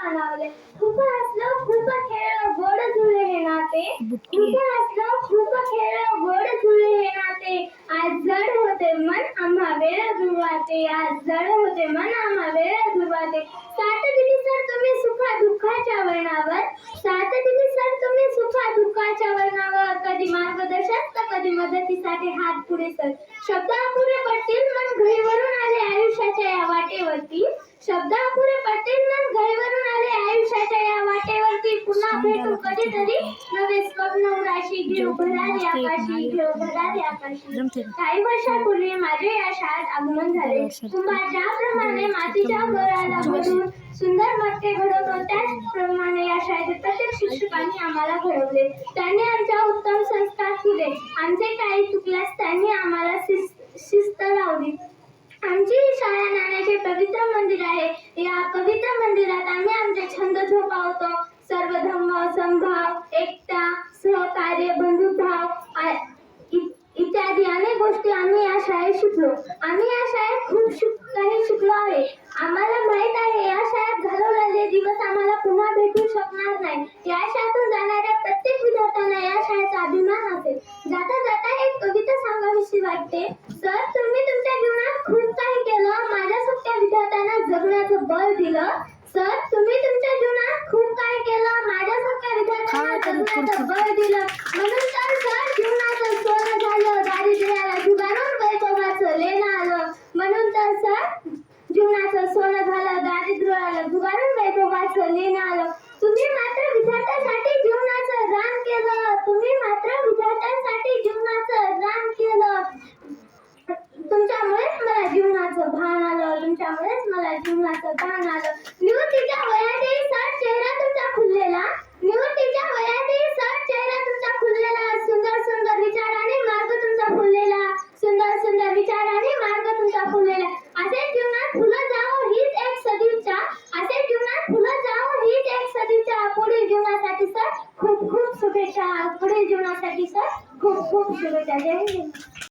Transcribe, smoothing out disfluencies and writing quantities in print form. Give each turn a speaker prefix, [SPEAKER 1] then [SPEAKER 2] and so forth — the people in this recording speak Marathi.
[SPEAKER 1] पाणावले. खूप हसलो खूप खेळलो गोड झुले हे नाते. खूप हसलो खूप खेळलो गोड झुले हे नाते. आज जड होते मन आम्हा वेळ दुर्वाते. आज जड होते मन आम्हा वेळ दुर्वाते. साथ दिली सर तुम्ही सुखा दुःखाच्या वळणावर. साथ दिली सर तुम्ही सुखा दुःखाच्या वळणावर. कधी मार्गदर्शन तर कधी मदतीसाठी हात पुढे सर. शब्द अपुरे पडतील मन घरीवरून आले आयुष्याच्या या वाटेवरती. शब्द अपुरे पडतील मन घरीवरून आले आयुष्याच्या या वाटेवरती. पुन्हा भेटू कधीतरी नवे स्वप्न उराशी घेऊ भरारी आकाशी. घेऊ भरारी आकाशी. काही वर्षापूर्वी माझे या शाळेत आगमन झाले. तुम्हा ज्याप्रमाणे मातीच्या गळाला भरून सुंदर मटके घडवतो त्याचप्रमाणे या शाळेतील प्रत्येक शिक्षकांनी आम्हाला घडवले. त्यांनी आमच्या उत्तम संस्कार केले. आमचे काही चुकल्यास त्यांनी आम्हाला शिस्त लावली. आमची शाळा ज्ञानाचे पवित्र मंदिर आहे. या पवित्र मंदिरात आम्ही आमचे छंद झोपावतो. सर्व धर्म समभाव एकता सहकार्य बंधुभाव इत्यादी अनेक गोष्टी आम्ही या शाळेत शिकलो. आम्ही या शाळेत खूप काही शिकलो आहे. आम्हाला माहित आहे या शाळेत घालवलेले दिवस आम्हाला पुन्हा भेटू शकणार नाही. या शाळेतून जाणाऱ्या प्रत्येक विद्यार्थ्यांना या शाळेचा अभिमान असेल. जाता जाता एक कविता सांगावीशी वाटते. सर तुम्ही तुमच्या जीवनात खूप काही केलं. माझ्या सुट्ट्या विद्यार्थ्यांना जगण्याचं बळ दिलं. सर तुम्ही तुमच्या जीवनात खूप काही केलं. माझ्यासारख्या विद्यार्थ्यांना जगण्याचं बळ दिलं. म्हणून तर सर जीवनाचं सोनं झालं. दारिद्र्याला जुगारून वैभवाचं लेणं आलं. म्हणून तर सर जीवनाचं सोनं झालं. दारिद्र्याला जुगारून वैभवाचं लेणं आलं. तुम्ही मात्र विद्यार्थ्यांसाठी जीवनाचं रान केलं. तुम्ही मात्र विद्यार्थ्यांसाठी जीवनाचं रान केलं. तुमच्यामुळेच मला जीवनाचं भान आलं. तुमच्यामुळेच मला जीवनाचं भान आलं. निवृत्तीच्या वयातही सर चेहरा तुमचा खुललेला. निवृत्तीच्या वयातही सर चेहरा तुमचा खुललेला. सुंदर सुंदर विचाराने मार्ग तुमचा खुललेला. सुंदर सुंदर विचाराने मार्ग तुमचा खुललेला. असे जीवनात फुलं जावो हीच एक सदिच्छा. असे जीवनात फुलं जावो हीच एक सदिच्छा. पुढील जीवनासाठी सर खूप खूप शुभेच्छा. पुढील जीवनासाठी सर खूप खूप शुभेच्छा. जय हिंद.